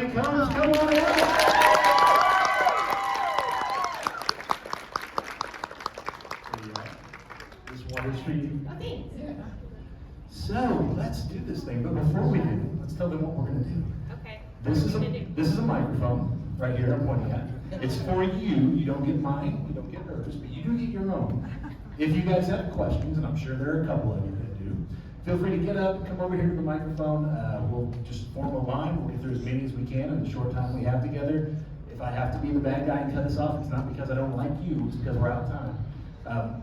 he comes. Come on out. This water's for you. Oh, thanks. Yeah. So let's do this thing. But before we do, let's tell them what we're going to do. Okay. This is a microphone right here I'm pointing at. It's for you. You don't get mine. You don't get hers, but you do get your own. If you guys have questions, and I'm sure there are a couple of you that do, feel free to get up and come over here to the microphone. We'll just form a line. We'll get through as many as we can in the short time we have together. If I have to be the bad guy and cut us off, it's not because I don't like you, it's because we're out of time.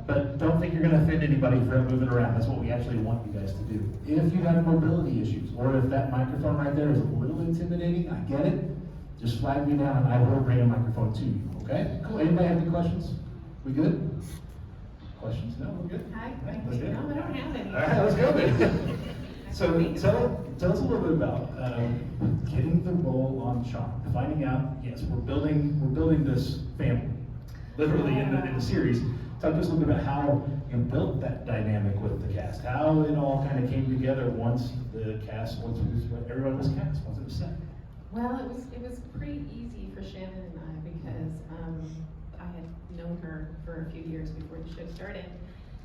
But don't think you're going to offend anybody for moving around. That's what we actually want you guys to do. If you have mobility issues, or if that microphone right there is a little intimidating, I get it. Just flag me down and I will bring a microphone to you, okay? Cool. Anybody have any questions? We good? Questions? No, we're good? Hi. Let's do it. No, I don't have any. All right, let's go then. So tell us a little bit about getting the role on Charmed. Finding out, yes, we're building this family, literally in the series. Talk to us a little bit about how you built that dynamic with the cast, how it all kind of came together once everybody was cast, once it was set. Well, it was pretty easy for Shannon and I because I had known her for a few years before the show started,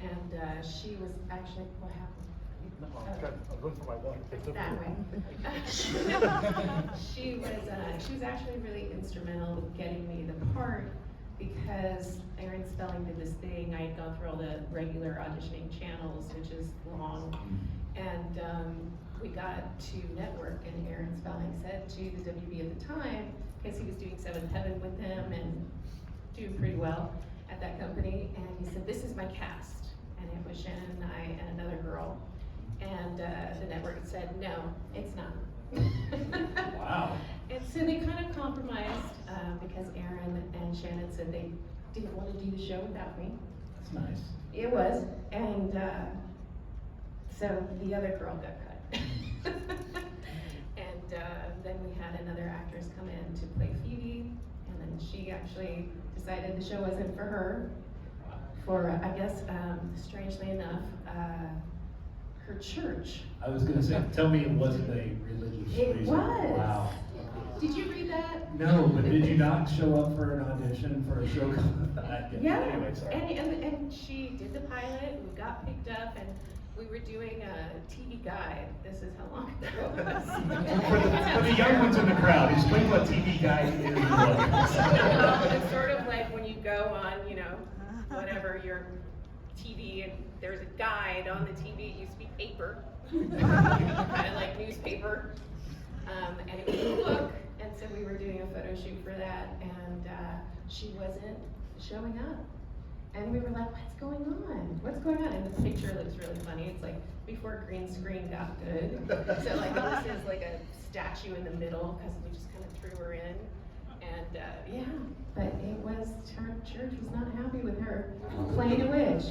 and she was actually what happened. I was looking for my water. That way. She was actually really instrumental with getting me the part because Aaron Spelling did this thing. I had gone through all the regular auditioning channels, which is long, and we got to network, and Aaron Spelling said to the WB at the time, because he was doing Seventh Heaven with them and doing pretty well at that company, and he said, "This is my cast," and it was Shannon and I and another girl. And the network said, "No, it's not." Wow. And so they kind of compromised because Aaron and Shannon said they didn't want to do the show without me. That's nice. It was, and so the other girl got cut. And then we had another actress come in to play Phoebe, and then she actually decided the show wasn't for her. For I guess, strangely enough, her church. I was going to say, tell me it wasn't a religious It reason. was. Wow. Did you read that? No, but did you not show up for an audition for a show? Yeah. Anyway, sorry. And she did the pilot. We got picked up, and we were doing a TV guide. This is how long ago it was. For the young ones in the crowd, explain what TV guide is. It's sort of like when you go on, whatever your TV, and there's a guide on the TV. It used to be paper, kind of like newspaper, and it was a book. And so we were doing a photo shoot for that, and she wasn't showing up. And we were like, "What's going on? What's going on?" And the picture looks really funny. It's like before green screen got good. So like this is like a statue in the middle because we just kind of threw her in. And yeah, but it was, her church was not happy with her playing a witch.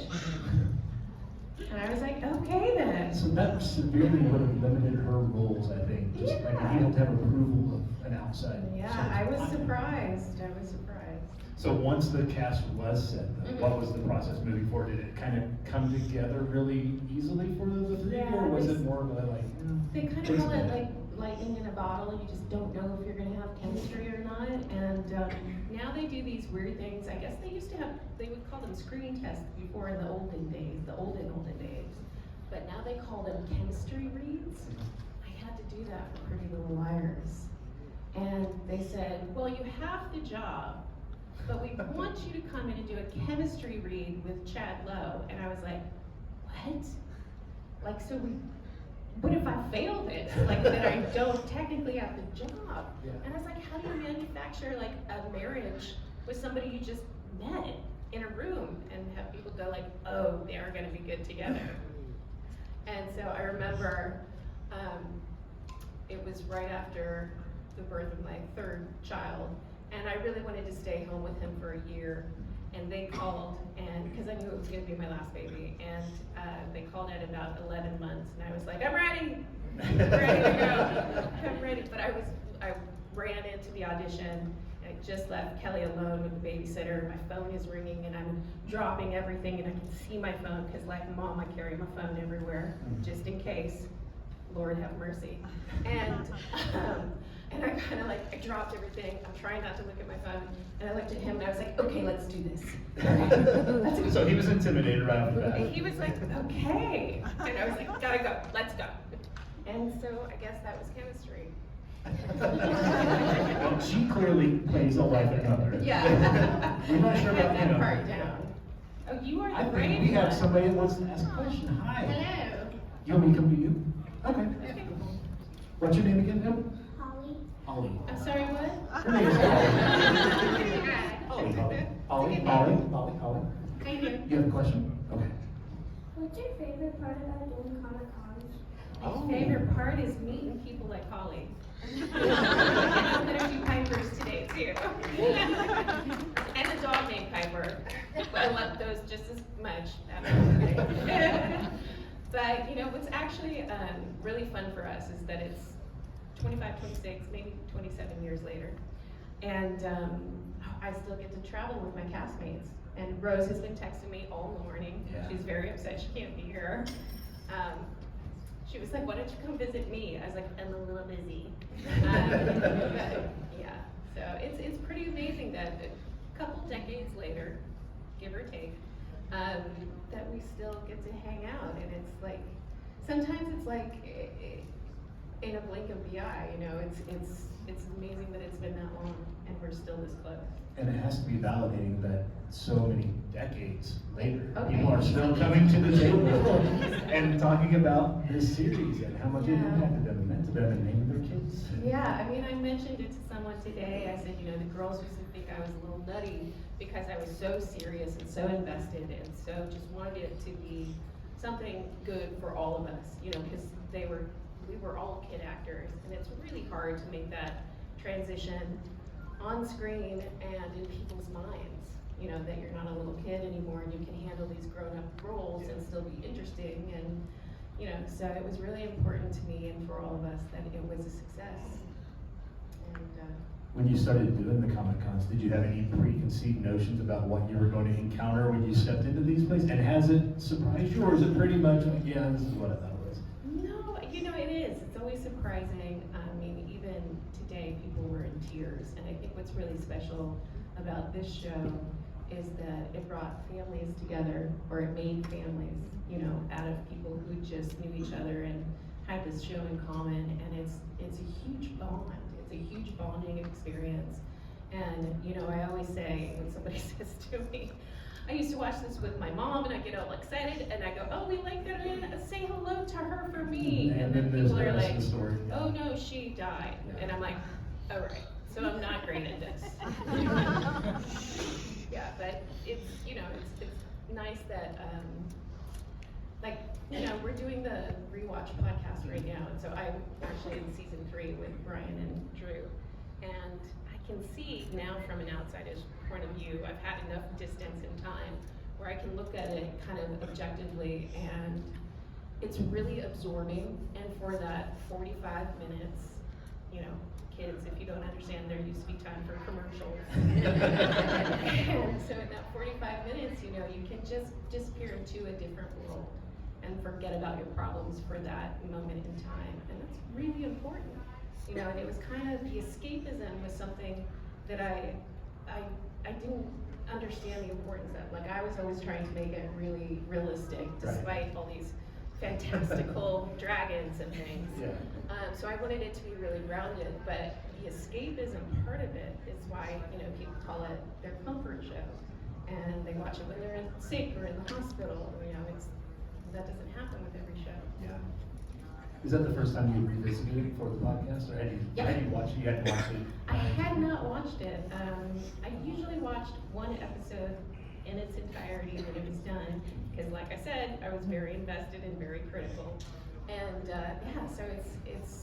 And I was like, okay then. So that severely would have limited her roles, I think. Just like if you had to have approval of an outside. Yeah, source. I was surprised. So once the cast was set, what was the process moving forward? Did it kind of come together really easily for the three, Yeah, or was it more of a like? They kind of call it like lightning in a bottle. You just don't know if you're going to have chemistry or not. And now they do these weird things. I guess they used to have, they would call them screening tests before in the olden days, the olden days. But now they call them chemistry reads. I had to do that for Pretty Little Liars. And they said, well, you have the job, but we want you to come in and do a chemistry read with Chad Lowe. And I was like, what? Like, so what if I failed it? Like, that I don't technically have the job. Yeah. And I was like, how do you manufacture like a marriage with somebody you just met in a room and have people go like, oh, they are gonna be good together. And so I remember it was right after the birth of my third child, and I really wanted to stay home with him for a year. And they called, and because I knew it was going to be my last baby, and they called at about 11 months, and I was like, I'm ready, I'm ready to go, I'm ready. But I ran into the audition. I just left Kelly alone with the babysitter. My phone is ringing, and I'm dropping everything, and I can see my phone because, like mom, I carry my phone everywhere just in case. Lord have mercy. And And I kind of like, I dropped everything. I'm trying not to look at my phone. And I looked at him and I was like, okay, let's do this. Let's go. So he was intimidated right off the bat. And he was like, okay. And I was like, gotta go, let's go. And so I guess that was chemistry. Well, she clearly plays a wife and mother. Yeah. We're not sure I about had that him. part down. Oh, you are I the think brave we have one. somebody that wants to ask a question. Hi. Hello. You want me to come to you? Okay. Okay. What's your name again, Bill? Hollie. Hollie. I'm sorry, what? Her name is Hollie. Hollie. How you doing? You have a question? Okay. What's your favorite part about doing Comic Cons? Oh. My favorite part is meeting people like Hollie. I'm gonna do Pipers today too. And a dog named Piper. I love those just as much. But you know, what's actually really fun for us is that it's 25, 26, maybe 27 years later. And I still get to travel with my castmates. And Rose has been texting me all morning. Yeah. She's very upset she can't be here. She was like, why don't you come visit me? I was like, I'm a little busy. But, yeah, so it's pretty amazing that a couple decades later, give or take, that we still get to hang out. And it's like, sometimes it's like in a blink of the eye, you know, it's amazing that it's been that long and we're still this close. And it has to be validating that so many decades later, Okay. people are still coming to the table and talking about this series and how much it Yeah. impacted them and meant to them and naming their kids. Yeah, I mean, I mentioned it to someone today. I said, you know, the girls used to think I was a little nutty because I was so serious and so invested and so just wanted it to be something good for all of us, you know, because we were all kid actors, and it's really hard to make that transition on screen and in people's minds, you know, that you're not a little kid anymore and you can handle these grown-up roles and still be interesting. And you know, so it was really important to me and for all of us that it was a success. And When you started doing the Comic Cons, did you have any preconceived notions about what you were going to encounter when you stepped into these places? And has it surprised you, or is it pretty much like, yeah, this is what I thought it was? no, you know, it is. It's always surprising. I mean, even today, people were in tears. And I think what's really special about this show is that it brought families together, or it made families, you know, out of people who just knew each other and had this show in common. And it's a huge bond. It's a huge bonding experience. And you know, I always say when somebody says to me, I used to watch this with my mom and I get all excited and I go, oh, we like that in, say hello to her for me. And then there's people the are rest like, of the story. oh no, she died. Yeah. And I'm like, all right, so I'm not great at this. Yeah, but it's, you know, it's nice that, like, you know, we're doing the rewatch podcast right now, and so I'm actually in season 3 with Brian and Drew, and I can see now from an outsider's point of view, I've had enough distance and time where I can look at it kind of objectively, and it's really absorbing, and for that 45 minutes, you know, kids, if you don't understand, there used to be time for commercials. And so in that 45 minutes, you know, you can just disappear into a different world and forget about your problems for that moment in time. And that's really important. You know, and it was kind of, the escapism was something that I didn't understand the importance of. Like, I was always trying to make it really realistic, despite all these fantastical dragons and things. Yeah. So I wanted it to be really grounded, but the escapism part of it is why, you know, people call it their comfort show. And they watch it when they're sick or in the hospital, you know, that doesn't happen with every show. Yeah. Is that the first time you revisited it for the podcast, or had you watched it? You hadn't watched it? I had not watched it. I usually watched one episode in its entirety when it was done, because like I said, I was very invested and very critical. And yeah, so it's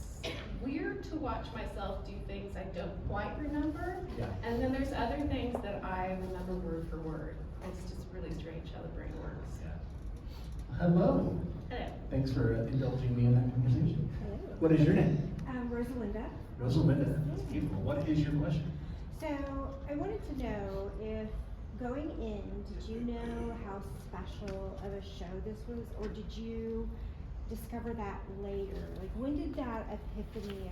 weird to watch myself do things I don't quite remember. Yeah. And then there's other things that I remember word for word. It's just really strange how the brain works. Yeah. Hello. Hello. Thanks for indulging me in that conversation. Hello. What is your name? Rosalinda. Rosalinda. That's beautiful. What is your question? So I wanted to know if going in, did you know how special of a show this was, or did you discover that later? Like, when did that epiphany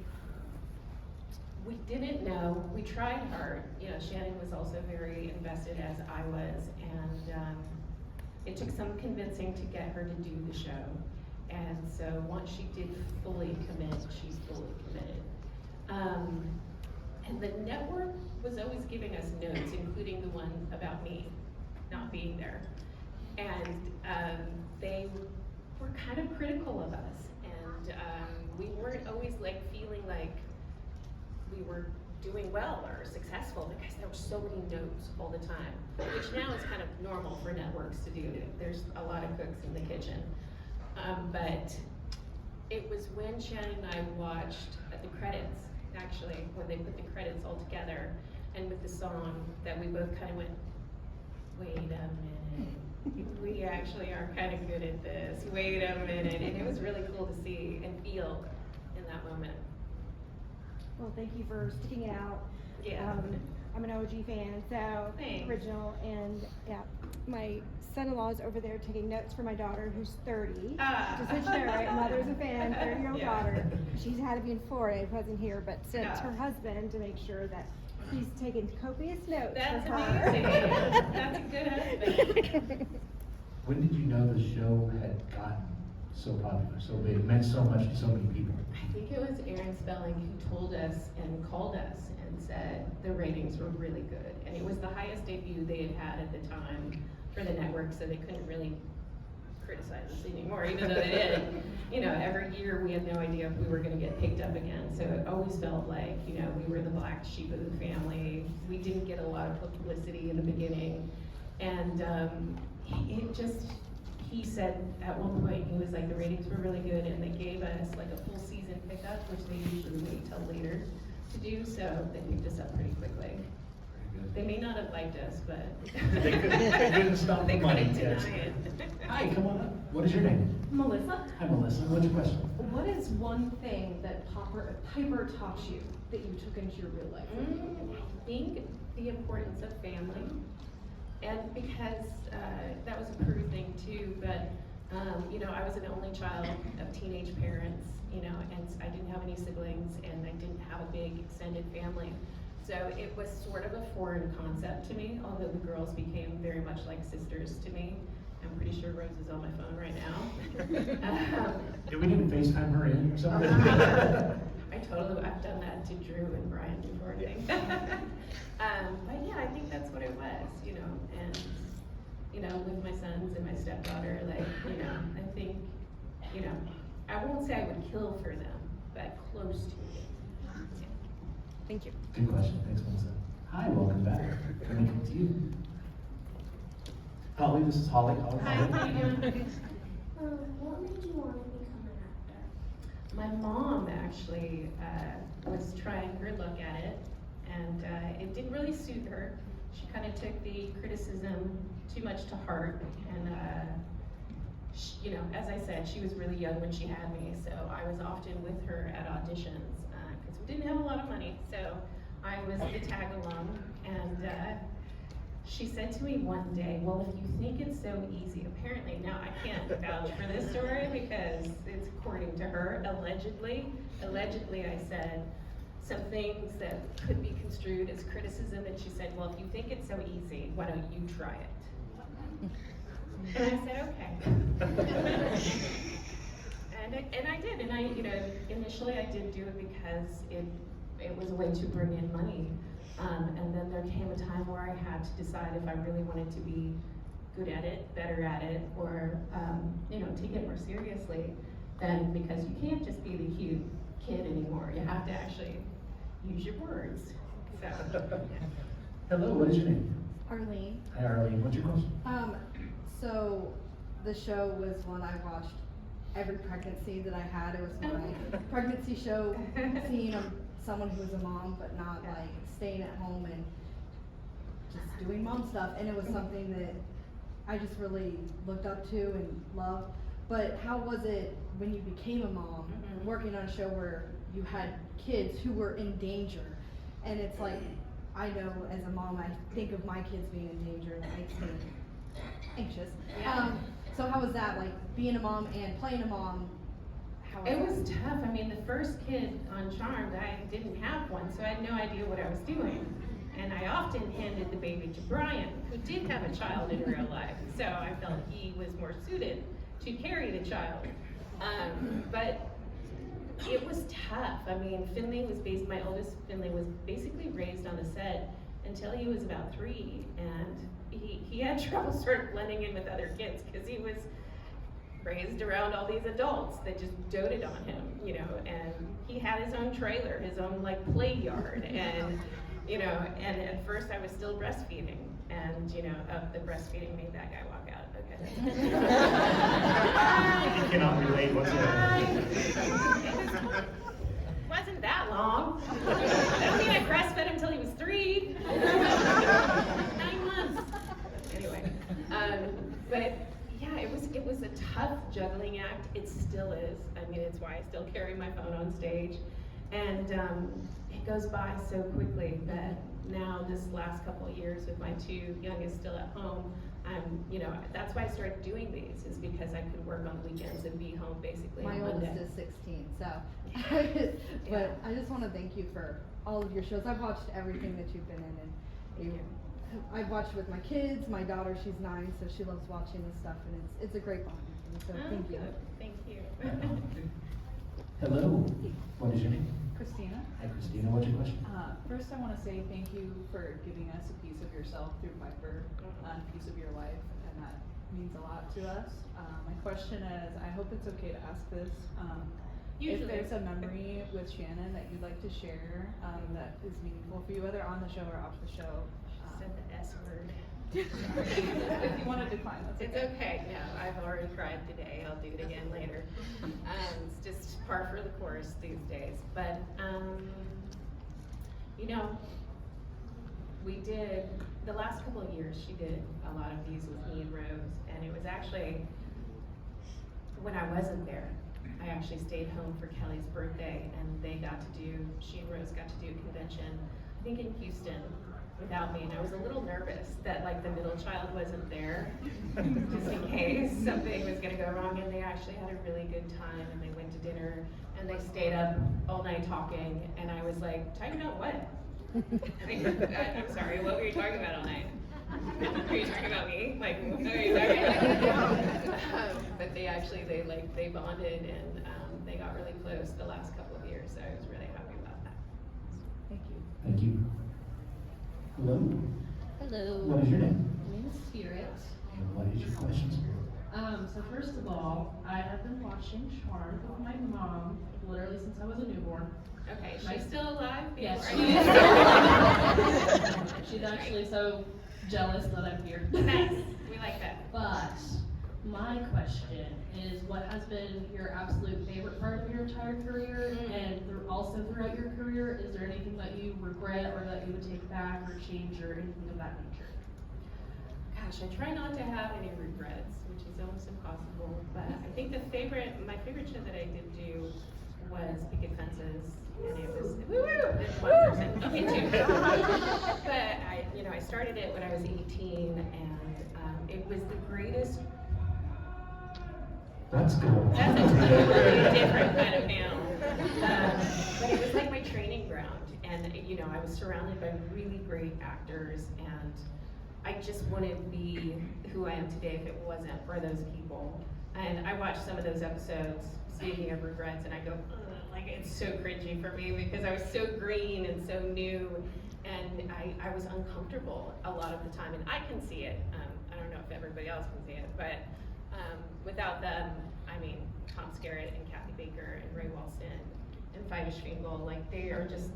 we didn't know. We tried hard. You know, Shannon was also very invested as I was, and it took some convincing to get her to do the show. And so once she did fully commit, she's fully committed. And the network was always giving us notes, including the one about me not being there. And they were kind of critical of us. And we weren't always like feeling like we were doing well or successful because there were so many notes all the time, which now is kind of normal for networks to do. There's a lot of cooks in the kitchen. But it was when Shannon and I watched the credits, actually, when they put the credits all together, and with the song, that we both kind of went, wait a minute, we actually are kind of good at this, wait a minute, and it was really cool to see and feel in that moment. Well, thank you for sticking it out. Yeah. I'm an OG fan, so Thanks. original, and yeah, my son-in-law is over there taking notes for my daughter who's 30. Just so you know, right? Mother's a fan, 30-year-old Yeah. daughter. She's had to be in Florida, it wasn't here, but sent Yeah. her husband to make sure that he's taking copious notes That's for her. amazing. That's a good husband. When did you know the show had gotten so popular, so big, meant so much to so many people? I think it was Aaron Spelling who told us and called us and said the ratings were really good. And it was the highest debut they had had at the time for the network, so they couldn't really criticize us anymore, even though they did. You know, every year we had no idea if we were gonna get picked up again. So it always felt like, you know, we were the black sheep of the family. We didn't get a lot of publicity in the beginning. And he said at one point, he was like, the ratings were really good, and they gave us like a full season pickup, which they usually wait till later to do, so they picked us up pretty quickly. They may not have liked us, but They couldn't stop they the money, couldn't yes. deny it. Hi, come on up. What is your name? Melissa, Hi, Melissa. What's your question? what is one thing that Piper taught you that you took into your real life? I think the importance of family, and because that was a Peru thing too, but you know, I was an only child of teenage parents, you know, and I didn't have any siblings, and I didn't have a big extended family. So it was sort of a foreign concept to me, although the girls became very much like sisters to me. I'm pretty sure Rose is on my phone right now. Did we need to FaceTime her in or something? I've done that to Drew and Brian before, I think. But yeah, I think that's what it was, you know, and, you know, with my sons and my stepdaughter, like, you know, I think, you know, I won't say I would kill for them, but close to it. Thank you. Good question. Thanks, Melissa. Hi, welcome back. Can I come to you? Hollie, this is Hollie. Hi, how you doing? What made you want to become an actor? My mom actually was trying her luck at it, and it didn't really suit her. She kind of took the criticism too much to heart, and you know, as I said, she was really young when she had me, so I was often with her at auditions because we didn't have a lot of money, so I was the tag along, and she said to me one day, well, if you think it's so easy, apparently, now I can't vouch for this story because it's according to her, allegedly I said some things that could be construed as criticism, and she said, well, if you think it's so easy, why don't you try it? And I said, okay. And I did, and I, you know, initially I did do it because it was a way to bring in money. And then there came a time where I had to decide if I really wanted to be good at it, better at it, or, you know, take it more seriously. Then, because you can't just be the cute kid anymore, you have to actually use your words. So, Hello, what is your name? Arlene. Hi, Arlene. What's your question? So the show was one I watched every pregnancy that I had. It was my pregnancy show, seeing someone who was a mom, but not like staying at home and just doing mom stuff. And it was something that I just really looked up to and loved. But how was it when you became a mom, working on a show where you had kids who were in danger? And it's like, I know as a mom, I think of my kids being in danger, and it makes me anxious. Yeah. So how was that, like being a mom and playing a mom? How was It that? was tough. I mean, the first kid on Charmed, I didn't have one, so I had no idea what I was doing. And I often handed the baby to Brian, who did have a child in real life, so I felt he was more suited to carry the child. But it was tough. I mean, my oldest Finley was basically raised on the set until he was about 3, and he had trouble sort of blending in with other kids because he was raised around all these adults that just doted on him, you know, and he had his own trailer, his own like play yard, and you know, and at first I was still breastfeeding, and you know, the breastfeeding made that guy walk out. Okay. He cannot relate whatsoever. Wasn't that long. I don't mean I breastfed him until he was 3. 9 months. Anyway, but yeah, it was a tough juggling act. It still is. I mean, it's why I still carry my phone on stage, and it goes by so quickly that now this last couple of years with my 2 youngest still at home, you know, that's why I started doing these, is because I could work on weekends and be home basically My on Monday. oldest is 16, so. Yeah. But I just want to thank you for all of your shows. I've watched everything that you've been in, and I've watched with my kids. My daughter, she's 9, so she loves watching this stuff, and it's a great bonding thing. So thank you. Thank you. Hello, what is your name? Christina. Hi Christina, what's your question? First, I want to say thank you for giving us a piece of yourself through Piper, a piece of your life, and that means a lot to us. My question is, I hope it's okay to ask this. Usually. If there's a memory with Shannon that you'd like to share that is meaningful for you, whether on the show or off the show. Said the S word. If you want to decline, that's okay. It's okay. No, I've already cried today. I'll do it again later. It's just par for the course these days. But, you know, we did, the last couple of years, she did a lot of these with me and Rose. And it was actually, when I wasn't there, I actually stayed home for Kelly's birthday. And she and Rose got to do a convention, I think in Houston, without me, and I was a little nervous that like the middle child wasn't there, just in case something was gonna go wrong, and they actually had a really good time, and they went to dinner, and they stayed up all night talking, and I was like, talking about what? I'm sorry, what were you talking about all night? Were you talking about me? Like, what were you talking about? But they bonded, and they got really close the last couple of years, so I was really happy about that. Thank you. Thank you. Hello, Hello. what is your name? My name is Spirit. And what is your question, Spirit? So first of all, I have been watching Charmed with my mom literally since I was a newborn. Okay, she's still alive? Yes, Or- she is. She's actually so jealous that I'm here. Nice, we like that. But my question is, what has been your absolute favorite part of your entire career, and also throughout your career, is there anything that you regret or that you would take back or change or anything of that nature? Gosh, I try not to have any regrets, which is almost impossible, but I think my favorite show that I did do was Picket Fences, and it was, there's one person, okay, 2. But I started it when I was 18, and it was the greatest. Let's go. That's a totally different kind of now. But it was like my training ground, and I was surrounded by really great actors, and I just wouldn't be who I am today if it wasn't for those people. And I watched some of those episodes, speaking of regrets, and I go, like it's so cringy for me because I was so green and so new, and I was uncomfortable a lot of the time, and I can see it. I don't know if everybody else can see it, but without them, I mean, Tom Skerritt and Kathy Baker and Ray Walston and Fides Schwingel, like they are just,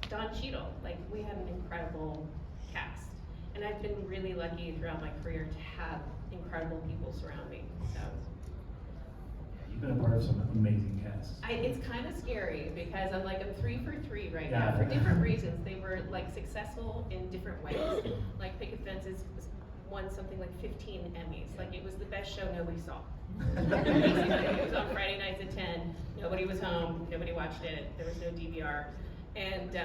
Don Cheadle, like we had an incredible cast. And I've been really lucky throughout my career to have incredible people surround me, so. You've been a part of some amazing casts. It's kind of scary because I'm 3 for 3 right Yeah. now for different reasons. They were like successful in different ways. Like Picket Fences won something like 15 Emmys. Like it was the best show nobody saw. It was on Friday nights at 10. Nobody was home. Nobody watched it. There was no DVR. And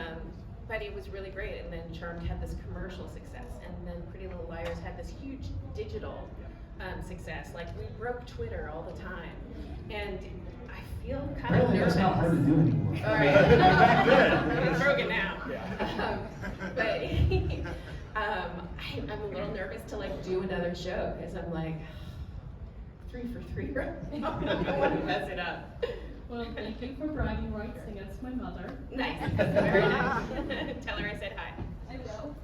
but it was really great. And then Charmed had this commercial success, and then Pretty Little Liars had this huge digital success. Like we broke Twitter all the time, and I feel kind of Apparently nervous. that's not hard to do anymore. All right. Back then. It's broken now. Yeah. But I'm a little nervous to like do another show because I'm like 3 for 3 right now. I don't want to mess it up. Well, thank you for bragging rights against my mother. Nice. Very nice. Tell her I said hi. I will.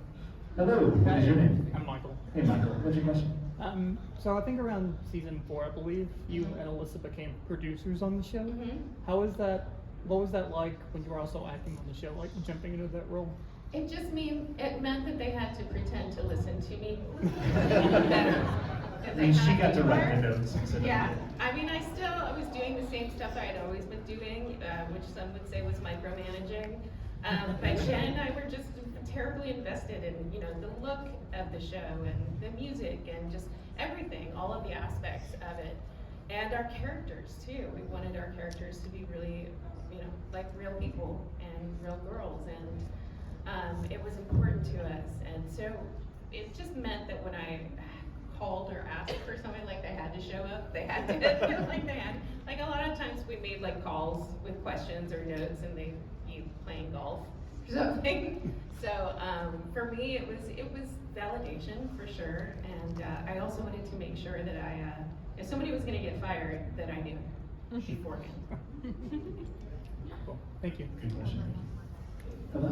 Hello, what is your name? I'm Michael. Hey Michael, what's your question? So I think around season 4, I believe, you and Alyssa became producers on the show. Mhm. How was that? What was that like when you were also acting on the show, like jumping into that role? It just meant that they had to pretend to listen to me. I mean, she got to write the notes instead of Yeah, I mean, I was doing the same stuff I had always been doing, which some would say was micromanaging. But Jen and I were just terribly invested in, you know, the look of the show and the music and just everything, all of the aspects of it. And our characters too. We wanted our characters to be really, you know, like real people and real girls. And it was important to us. And so it just meant that when I called or asked for something, like they had to show up, they had to, like a lot of times we made like calls with questions or notes and they'd be playing golf or something. So for me, it was validation for sure. And I also wanted to make sure that if somebody was gonna get fired, that I knew beforehand. Cool. Thank you. Good question. Hello.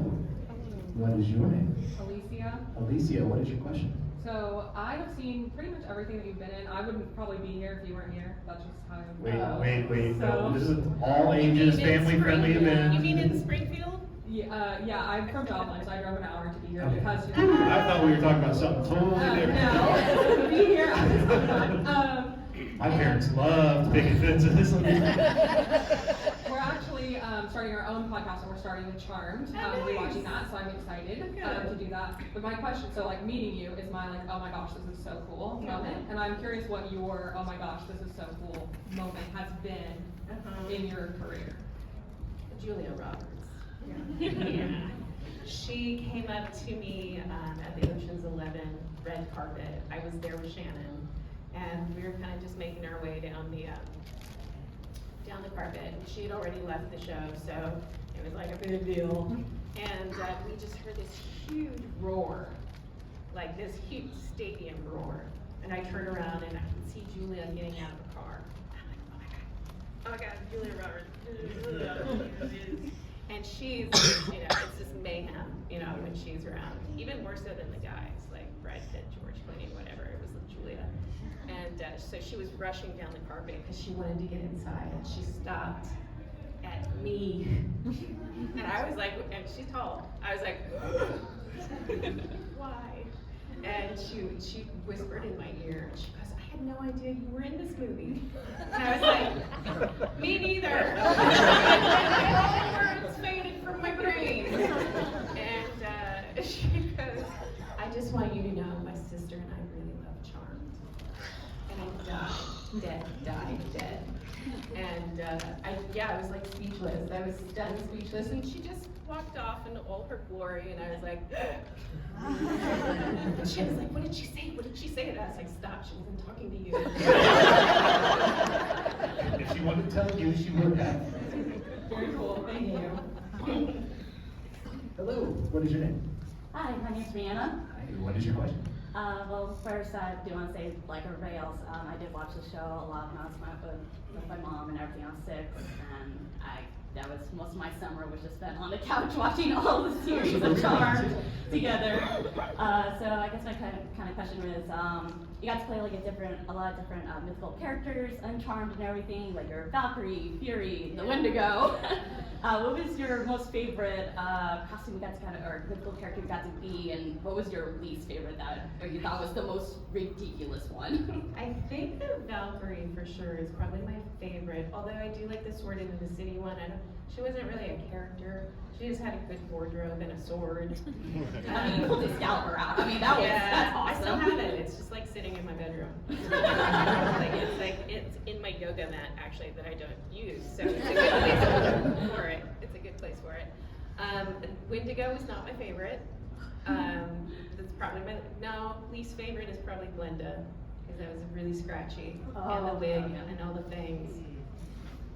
What is your name? Alicia. Alicia, what is your question? So I have seen pretty much everything that you've been in. I wouldn't probably be here if you weren't here. That's just how I Wait, So- no, this is an all ages, family friendly event. You mean in Springfield? Yeah, I'm from Joplin, so I drove an hour to be here Okay. because. I thought we were talking about something totally different. No, be here at this time. My parents loved Picket Fences. We're actually starting our own podcast, and we're starting with Charmed. Oh, We're nice. watching that, so I'm excited to do that. But my question, so like meeting you is my like, oh my gosh, this is so cool moment, and I'm curious what your oh my gosh, this is so cool moment has been in your career. Julia Roberts. Yeah. She came up to me at the Ocean's 11 red carpet. I was there with Shannon, and we were kind of just making our way down the carpet. She had already left the show, so it was like a big deal. And we just heard this huge roar, like this huge stadium roar. And I turn around and I can see Julia getting out of the car. I'm like, oh my God, Julia Roberts. And she's, you know, it's just mayhem, you know, when she's around, even more so than the guys, like Brad Pitt, George Clooney, whatever, it was Julia. And so she was rushing down the carpet because she wanted to get inside, and she stopped at me. And I was like, and she's tall, I was like, why? And she whispered in my ear, and she goes, I had no idea you were in this movie. And I was like, me neither. All the words faded from my brain. And she goes, I just want you to know my sister and I really love Charmed. And I died dead. And I was like speechless. I was stunned, speechless, and she just walked off in all her glory, and I was like, and she was like, what did she say? What did she say? And I was like, stop, she wasn't talking to you. If she wanted to tell you, she would have. Very cool, thank you. Hello, what is your name? Hi, my name's Brianna. Hi, what is your question? Well, first I do want to say, like everybody else, I did watch the show a lot when I was with my mom and everything. I was 6, and that was most of my summer was just spent on the couch watching all the series of Charmed together. So I guess my kind of question was, you got to play like a lot of different mythical characters, Uncharmed and everything, like your Valkyrie, Fury, the Wendigo. What was your most favorite costume you got to or mythical character you got to be, and what was your least favorite or you thought was the most ridiculous one? I think the Valkyrie for sure is probably my favorite, although I do like the Sword in the City one. She wasn't really a character. She just had a good wardrobe and a sword. I mean, you pulled the scalper out. I mean, that's awesome. I still have it. It's just like sitting in my bedroom. It's in my yoga mat actually that I don't use, so it's a good place for it. It's a good place for it. Wendigo is not my favorite. That's probably least favorite is probably Glenda, because that was really scratchy, and the wig and all the things.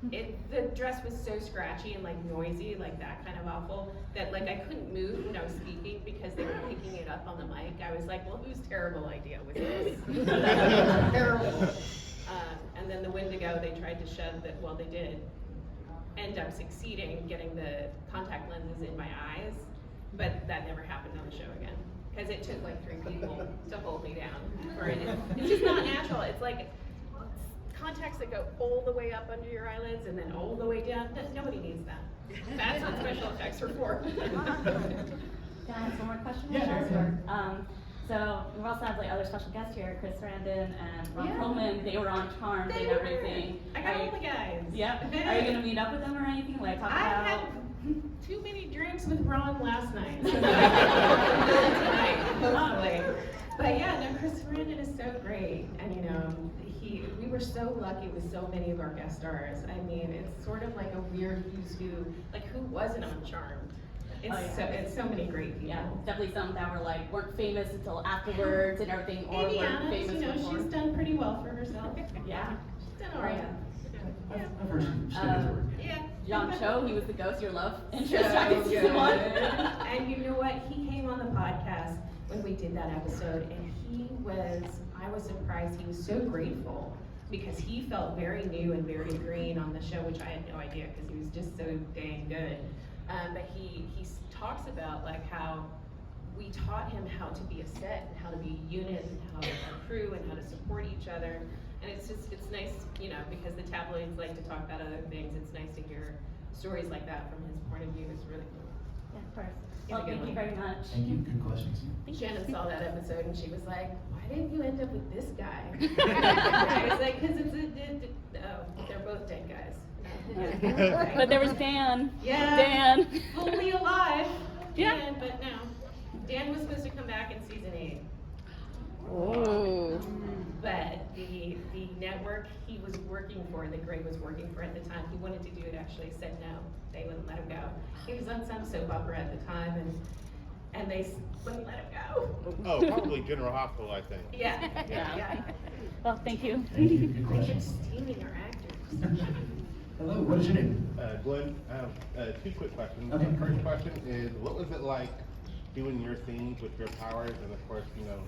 the dress was so scratchy and like noisy, like that kind of awful, that like I couldn't move when I was speaking because they were picking it up on the mic. I was like, well, whose terrible idea was this? Terrible. And then the Wendigo, they tried to shove that, well, they did end up succeeding getting the contact lenses in my eyes, but that never happened on the show again. Because it took like 3 people to hold me down for it. It's just not natural. It's like contacts that go all the way up under your eyelids and then all the way down. Nobody needs that. That's what special effects are for. Can I ask one more question? Yeah, sure. So we also have like other special guests here, Chris Sarandon and Ron Yeah. Perlman. They were on Charmed and everything. I got all the guys. Yep. Are you gonna meet up with them or anything? Like talk I about? had too many drinks with Ron last night. Tonight, but yeah, no, Chris Sarandon is so great, and you know, we were so lucky with so many of our guest stars. I mean, it's sort of like a weird who's who. Like, who wasn't on Charmed? It's so many great people. Yeah, definitely some that were like weren't famous until afterwards and everything, or Amy weren't Adams, famous you know, before. she's done pretty well for herself. Yeah. She's done alright. I've heard some stories. Yeah. John Cho, he was the ghost, your love interest So back in season 1. And you know what? He came on the podcast when we did that episode, and I was surprised. He was so grateful because he felt very new and very green on the show, which I had no idea because he was just so dang good. But he talks about like how we taught him how to be a set and how to be a unit and how to crew and how to support each other. And it's nice, you know, because the tabloids like to talk about other things. It's nice to hear stories like that from his point of view. It's really cool. Yeah, of course. He's a Well, good thank you one. very much. Thank you, good questions. Shannon saw that episode and she was like, why didn't you end up with this guy? I was like, because they're both dead guys. But there was Dan. Yeah. Dan. Fully alive. Yeah. Dan, but no. Dan was supposed to come back in season 8. Oh. But the network he was working for, that Greg was working for at the time, he wanted to do it, actually said no. They wouldn't let him go. He was on some soap opera at the time, and they wouldn't let him go. Oh, probably General Hospital, I think. Yeah. Yeah. Well, thank you. Thank you, good They kept questions. stealing our actors. Hello, what is your name? Glenn, I have 2 quick questions. Okay. The first question is, what was it like doing your scenes with your powers, and of course, you know,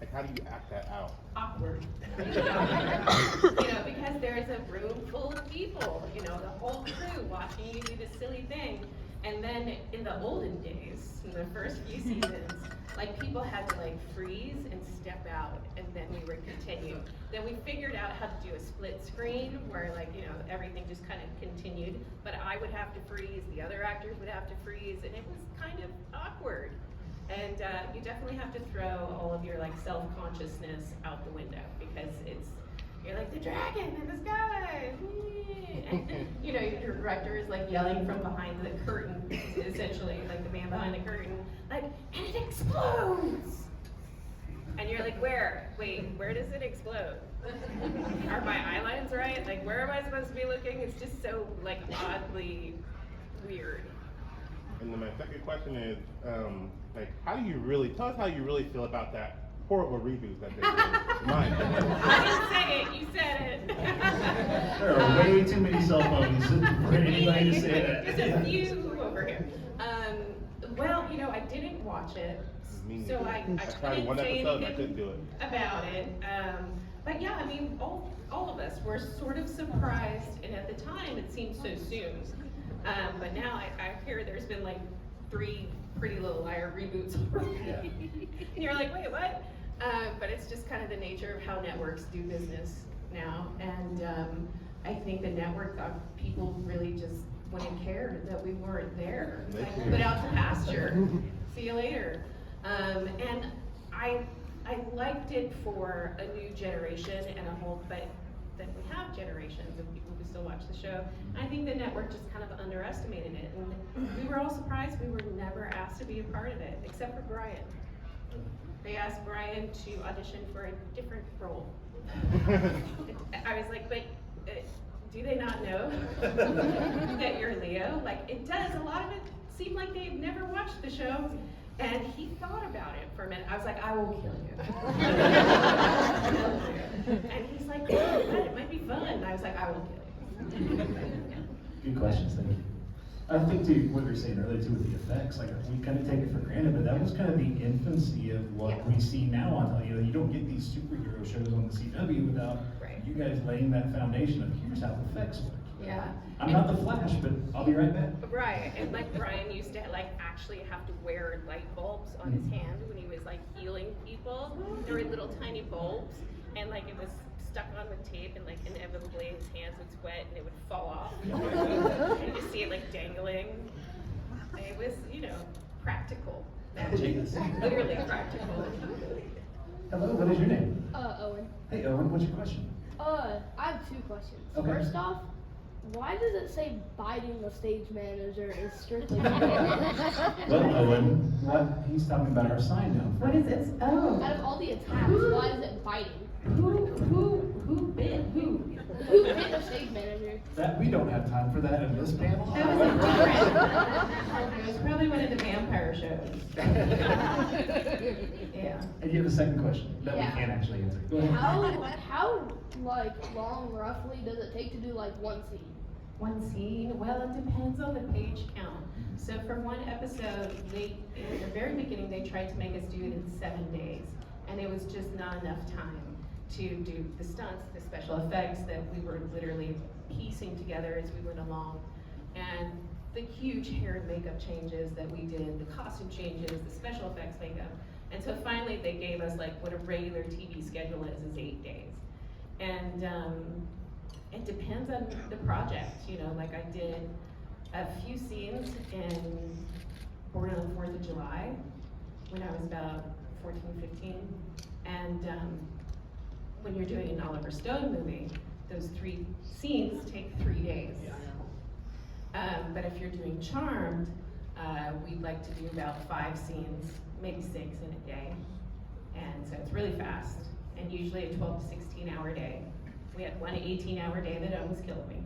like how do you act that out? Awkward. You know, because there's a room full of people, you know, the whole crew watching you do this silly thing. And then in the olden days, in the first few seasons, like people had to like freeze and step out, and then we would continue. Then we figured out how to do a split screen where like, you know, everything just kind of continued, but I would have to freeze, the other actors would have to freeze, and it was kind of awkward. And you definitely have to throw all of your like self-consciousness out the window, because you're like, the dragon in the sky, and you know, your director is like yelling from behind the curtain, essentially, like the man behind the curtain, like, and it explodes! And you're like, where does it explode? Are my eye lines right? Like, where am I supposed to be looking? It's just so like oddly weird. And then my second question is, like, tell us how you really feel about that horrible reboot that they did. Mine. I didn't say it, you said it. There are way too many cell phones for anybody to say that. Just a few over here. Well, you know, I didn't watch it, Me so neither. I tried couldn't one say episode and I anything couldn't do it. about it. But yeah, I mean, all of us were sort of surprised, and at the time it seemed so soon. But now I hear there's been like 3 Pretty Little Liar reboots already. Yeah. And you're like, wait, what? But it's just kind of the nature of how networks do business now. And I think the network thought people really just wouldn't care that we weren't there. Like, put out to pasture. See you later. And I liked it for a new generation and a whole, but then we have generations of people who still watch the show. I think the network just kind of underestimated it, and we were all surprised we were never asked to be a part of it, except for Brian. They asked Brian to audition for a different role. I was like, but do they not know that you're Leo? Like, it does. A lot of it seemed like they had never watched the show. And he thought about it for a minute. I was like, I will kill you. And he's like, yeah, but it might be fun. And I was like, I will kill you. Good questions, thank you. I think too, what we were saying earlier too with the effects, like we kind of take it for granted, but that was kind of the infancy of what we see now on, you know, you don't get these superhero shows on the CW without you guys laying that foundation of here's how effects work. Yeah. I'm not the Flash, but I'll be right back. Right, and like Brian used to like actually have to wear light bulbs on his hand when he was like healing people. There were little tiny bulbs, and like it was stuck on with tape, and like inevitably his hands would sweat and it would fall off. And you just see it like dangling. And it was, you know, practical. Literally practical. Hello, what is your name? Owen. Hey Owen, what's your question? I have two questions. Okay. First off, why does it say biting the stage manager is strictly Well, Owen, what he's talking about our sign now. What is this? Oh. Out of all the attacks, why is it biting? Who bit who? Who bit the stage manager? That we don't have time for that in this panel. That was a different. It was probably one of the vampire shows. Yeah. And you have a second question that Yeah. we can't actually answer. Go ahead. How like long roughly does it take to do like one scene? One scene? Well, it depends on the page count. So for one episode, in the very beginning, they tried to make us do it in 7 days. And it was just not enough time to do the stunts, the special effects that we were literally piecing together as we went along. And the huge hair and makeup changes that we did, the costume changes, the special effects makeup. And so finally they gave us like what a regular TV schedule is 8 days. And it depends on the project, you know, like I did a few scenes in Born on the 4th of July when I was about 14, 15. And when you're doing an Oliver Stone movie, those 3 scenes take 3 days. But if you're doing Charmed, we'd like to do about 5 scenes, maybe 6 in a day. And so it's really fast, and usually a 12 to 16 hour day. We had one 18-hour day that almost killed me.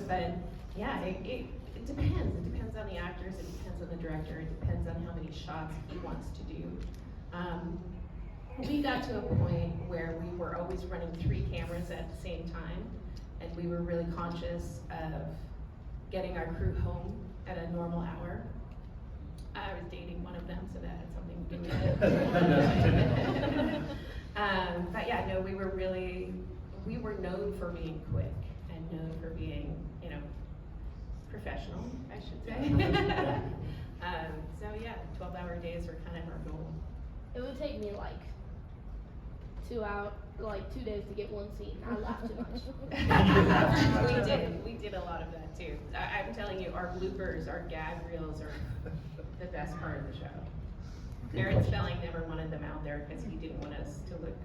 But yeah, it depends. It depends on the actors, it depends on the director, it depends on how many shots he wants to do. We got to a point where we were always running 3 cameras at the same time, and we were really conscious of getting our crew home at a normal hour. I was dating one of them, so that had something to do with it. But yeah, no, we were known for being quick and known for being, you know, professional, I should say. So yeah, 12-hour days were kind of our goal. It would take me like 2 days to get one scene. I laugh too much. We did a lot of that too. I'm telling you, our bloopers, our gag reels are the best part of the show. Aaron Spelling never wanted them out there because he didn't want us to look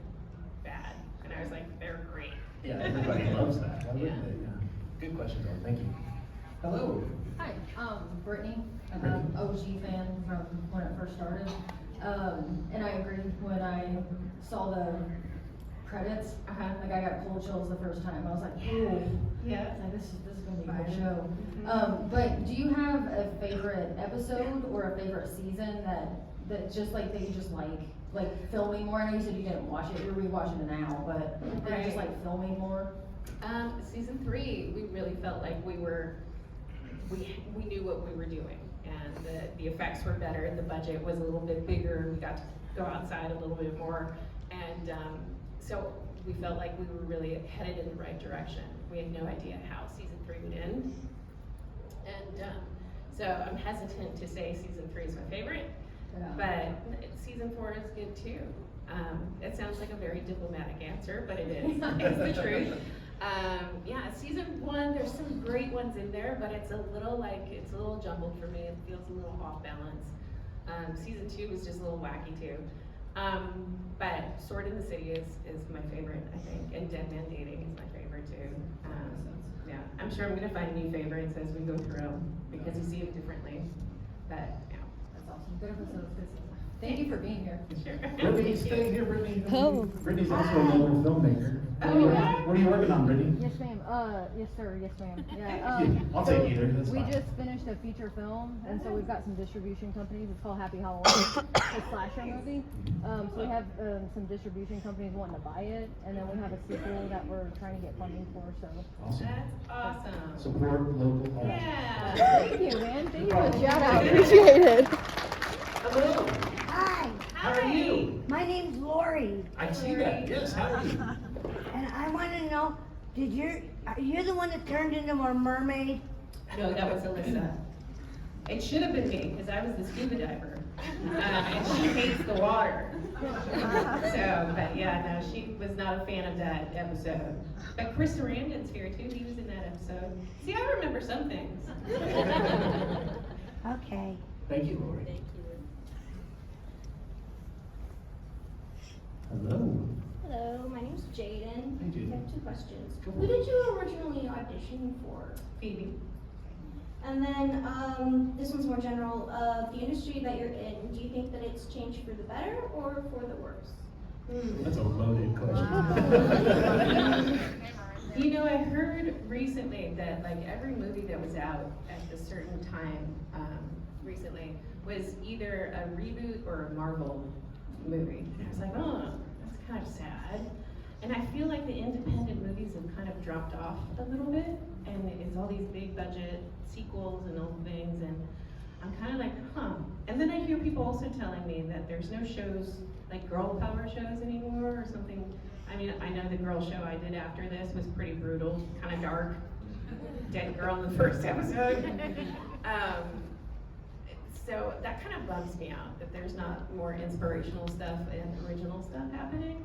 bad. And I was like, they're great. Yeah, everybody loves that. Why Yeah. wouldn't they? Yeah. Good question, Owen. Thank you. Hello. Hi, Brittany. I'm an OG fan from when it first started. And I agree when I saw the credits, like I got cold chills the first time. I was like, ooh, Yeah. like this is gonna be a good show. But do you have a favorite episode or a favorite season that just like that you just like filming more? I know you said you didn't watch it, you're rewatching it now, but that you just like filming more? Season 3, we really felt like we knew what we were doing, and the effects were better, and the budget was a little bit bigger, we got to go outside a little bit more, and so we felt like we were really headed in the right direction. We had no idea how season 3 would end, and so I'm hesitant to say season 3 is my favorite, but season 4 is good too. It sounds like a very diplomatic answer, but it is. It's the truth. Yeah, season 1, there's some great ones in there, but it's a little jumbled for me. It feels a little off balance. Season 2 was just a little wacky too. But Sword in the City is my favorite, I think, and Dead Man Dating is my favorite too. Yeah, I'm sure I'm gonna find new favorites as we go through them because you see them differently. But yeah. That's awesome. Good episode. Good season. Thank you for being here. Brittany, stay here, Brittany. Oh. Brittany's also a local filmmaker. Oh, yeah? What are you working on, Brittany? Yes, ma'am. Yes, sir. Yes, ma'am. Yeah. Yeah, I'll take either, that's We fine. just finished a feature film, and so we've got some distribution companies. It's called Happy Halloween. It's a slasher movie. So we have some distribution companies wanting to buy it, and then we have a sequel that we're trying to get funding for. So. Awesome. That's awesome. Support local artists. Yeah. Thank you, man. Thank you for the shout out. Appreciate it. Hello. Hi, How are you? my name's Lori, I see that. Yes, how are you? and I want to know, are you the one that turned into a mermaid? No, that was Alyssa. It should have been me, because I was the scuba diver. And she hates the water. So, but yeah, no, she was not a fan of that episode. But Chris Sarandon's here too, he was in that episode. See, I remember some things. Okay. Thank you, Lori. Hello. Hello, my name's Jaden. Hey, Jaden. I have 2 questions. Go Who for it. did you originally audition for? Phoebe. And then, this one's more general. The industry that you're in, do you think that it's changed for the better or for the worse? That's a loaded question. You know, I heard recently that like every movie that was out at a certain time recently was either a reboot or a Marvel movie. And I was like, oh, that's kind of sad. And I feel like the independent movies have kind of dropped off a little bit, and it's all these big budget sequels and all things, and I'm kind of like, huh. And then I hear people also telling me that there's no shows, like girl power shows anymore or something. I mean, I know the girl show I did after this was pretty brutal, kind of dark. Dead girl in the first episode. So that kind of bums me out that there's not more inspirational stuff and original stuff happening.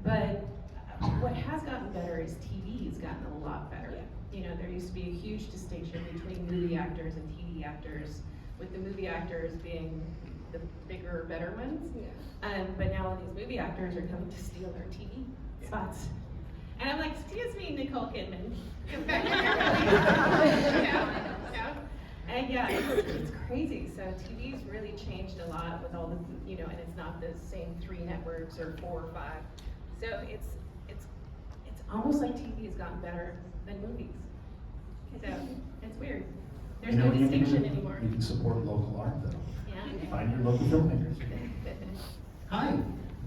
But what has gotten better is TV has gotten a lot better. You know, there used to be a huge distinction between movie actors and TV actors, with the movie actors being the bigger, better ones. But now all these movie actors are coming to steal their TV spots. And I'm like, excuse me, Nicole Kidman. Come back here. And yeah, it's crazy. So TV's really changed a lot with all the, you know, and it's not the same 3 networks or 4 or 5. So it's almost like TV has gotten better than movies. So it's weird. There's You know no what you can distinction do? anymore. You can support local art though. Yeah. Find your local filmmakers. Hi.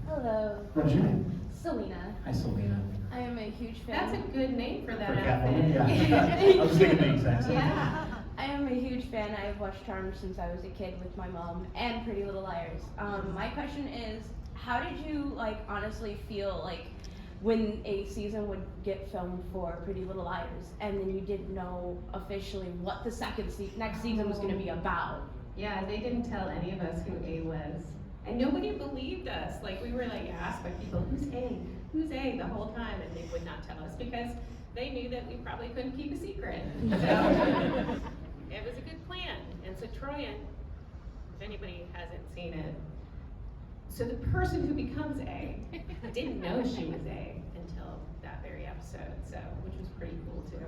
Hello, What's your name? Selena. Hi, Selena. I am a huge fan. That's a good name for that For outfit. Catwoman? Yeah. I was thinking the exact same thing. Yeah. I am a huge fan. I've watched Charmed since I was a kid with my mom and Pretty Little Liars. My question is, how did you honestly feel when a season would get filmed for Pretty Little Liars and then you didn't know officially what the next season was going to be about? Yeah, they didn't tell any of us who A was. And nobody believed us. We were asked by people, who's A? Who's A? The whole time, and they would not tell us because they knew that we probably couldn't keep a secret. So it was a good plan. And so Troyan, if anybody hasn't seen it, so the person who becomes A didn't know she was A until that very episode, so which was pretty cool too.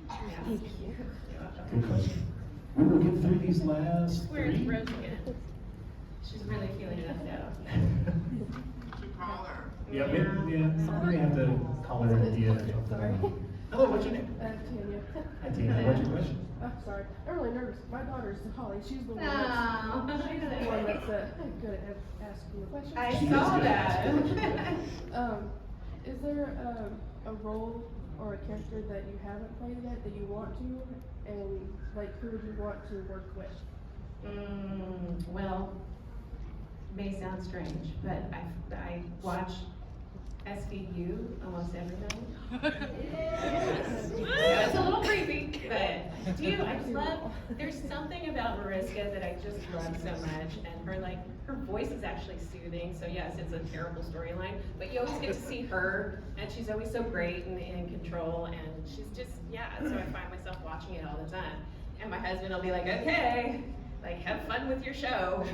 Yeah. Thank you. Good question. We will get through these last Where's 3. Rose again? She's really feeling left out. Yeah, we have to call her in the theater or something. Hello, what's your name? Tanya. Hi, Tina. What's your question? I'm sorry. I'm really nervous. My daughter's Hollie. She's the one Oh, she's the one that's good at asking the questions. I saw that. Is there a role or a character that you haven't played yet that you want to, and who would you want to work with? Well, may sound strange, but I watch SVU almost every night. It's a little creepy, but I do. I just love, there's something about Mariska that I just love so much, and her voice is actually soothing, so yes, it's a terrible storyline, but you always get to see her, and she's always so great and in control, and she's just, so I find myself watching it all the time. And my husband will be like, okay, have fun with your show.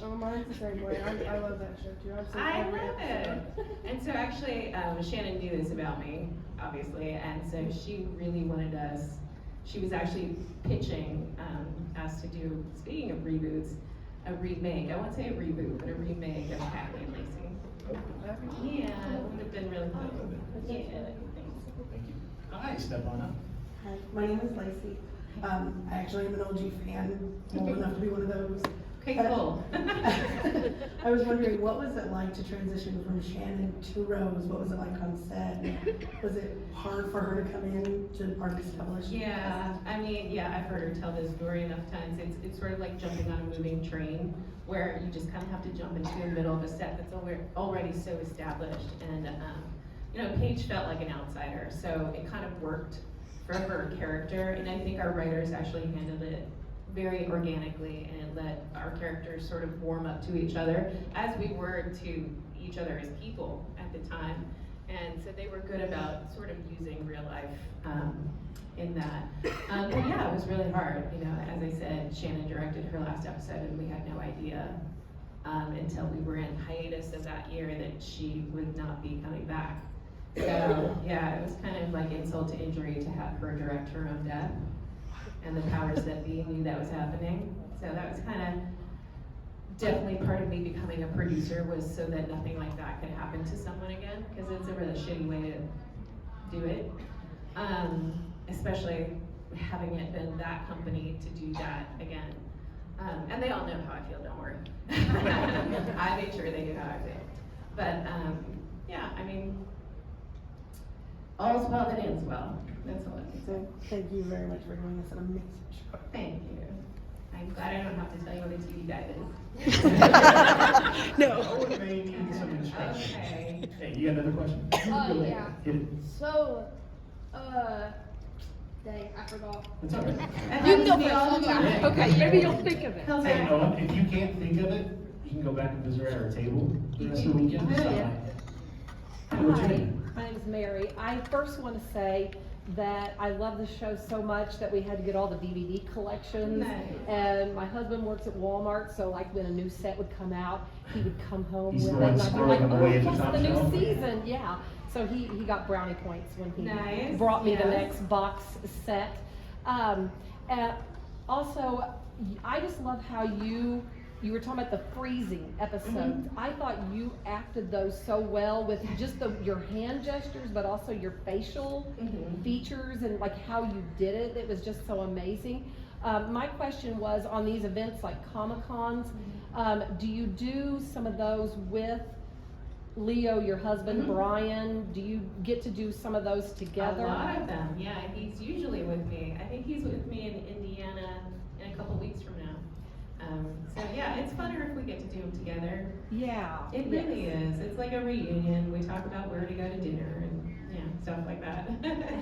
Oh, mine's the same way. I love that show too. I love it. And so actually, Shannon knew this about me, obviously, and so she really wanted us, she was actually pitching us to do, speaking of reboots, a remake. I won't say a reboot, but a remake of Kathy and Lacey. Yeah, it would have been really cool. Yeah, thanks. Thank you. Hi, step on up. Hi, my name is Lacey. I actually am an OG fan, old enough to be one of those. Okay, cool. I was wondering, what was it like to transition from Shannon to Rose? What was it like on set? Was it hard for her to come in to Park Establishment? Yeah, I mean, yeah, I've heard her tell this story enough times. It's sort of like jumping on a moving train where you just kind of have to jump into the middle of a set that's already so established. And, you know, Paige felt like an outsider, so it kind of worked for her character. And I think our writers actually handled it very organically and let our characters sort of warm up to each other as we were to each other as people at the time. And so they were good about sort of using real life in that. But yeah, it was really hard. You know, as I said, Shannon directed her last episode and we had no idea until we were in hiatus of that year that she would not be coming back. So yeah, it was kind of like insult to injury to have her direct her own death. And the powers that be knew that was happening. So that was kind of definitely part of me becoming a producer, was so that nothing like that could happen to someone again, because it's a really shitty way to do it. Especially having it been that company to do that again. And they all know how I feel, don't worry. I made sure they knew how I feel. But yeah, I mean, all's well that ends well. That's all I can say. Thank you very much for doing this, an amazing show. Thank you. I'm glad I don't have to tell you what a TV guide is. No. Oh, they need some instruction. Okay. Hey, you got another question? Yeah. Hit it. So, dang, I forgot. It's all right. You can go first. Okay, maybe you'll think of it. Hey, Noah, if you can't think of it, you can go back and visit our table the rest of the weekend. It's not like it. Hey, what's your Hi, name? my name is Mary. I first want to say that I love the show so much that we had to get all the DVD collections. Nice. And my husband works at Walmart, so like when a new set would come out, he would come home He's with the it. one And I'd be scrolling like, away at the oh, top yes, the shelf. new season, yeah. So he got brownie points when he Nice, brought me the yes. next box set. And also, I just love how you were talking about the freezing episodes. I thought you acted those so well with just your hand gestures, but also your facial features and like how you did it. It was just so amazing. My question was, on these events like Comic-Cons, do you do some of those with Leo, your husband, Brian? Do you get to do some of those together? A lot of them, yeah. He's usually with me. I think he's with me in Indiana in a couple weeks from now. So yeah, it's funner if we get to do them together. Yeah. It really is. It's like a reunion. We talk about where to go to dinner and yeah, stuff like that.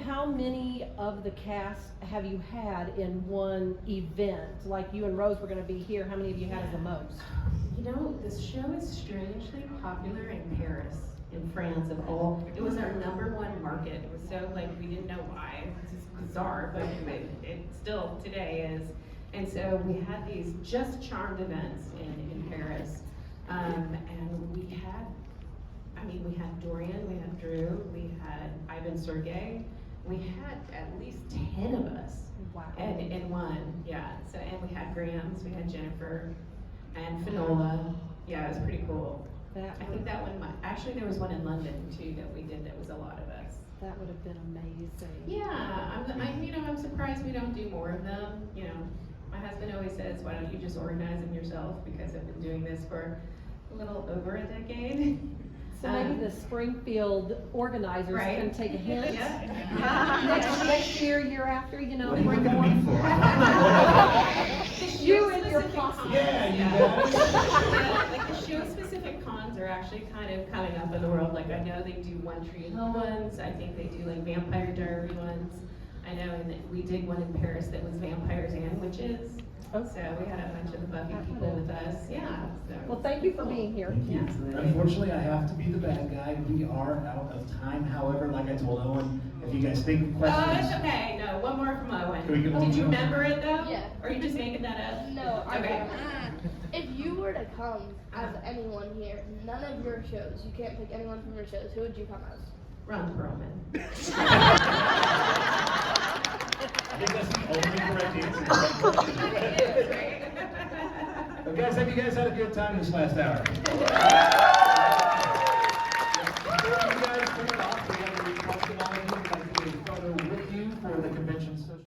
How many of the cast have you had in one event? Like you and Rose were going to be here. How many of you had as the most? You know, this show is strangely popular in Paris, in France, of all. It was our #1 market. It was so like, we didn't know why. It's just bizarre, but it still today is. And so we had these Just Charmed events in Paris. And we had Dorian, we had Drew, we had Ivan Sergey. We had at least 10 of us. Wow. In one, yeah. So, and we had Grams, we had Jennifer, and Finola. Yeah, it was pretty cool. I think that one, actually there was one in London too that we did that was a lot of us. That would have been amazing. Yeah, I'm surprised we don't do more of them. You know, my husband always says, why don't you just organize them yourself? Because I've been doing this for a little over a decade. So maybe the Springfield organizers Right. can take a hint. Yeah. Next year after, you know, What are you bring looking at me for? You and your posse. Yeah, you guys. Like the show-specific cons are actually kind of coming up in the world. Like I know they do One Tree Hill ones. I think they do like Vampire Diary ones. I know, and we did one in Paris that was vampires and witches. So we had a bunch of the Buffy people with us. Yeah. So. Well, thank you for being here. Yeah. Unfortunately, I have to be the bad guy. We are out of time. However, like I told Owen, if you guys think of Oh, questions. it's okay. No, one more from Owen. Can we get one Did you more? remember it though? Yeah. Or are you just making that up? No, I Okay. If you were to come as anyone here, none of your shows, you can't pick anyone from your shows, who would you come as? Ron Perlman. I think that's the only correct answer. But guys, have you guys had a good time this last hour?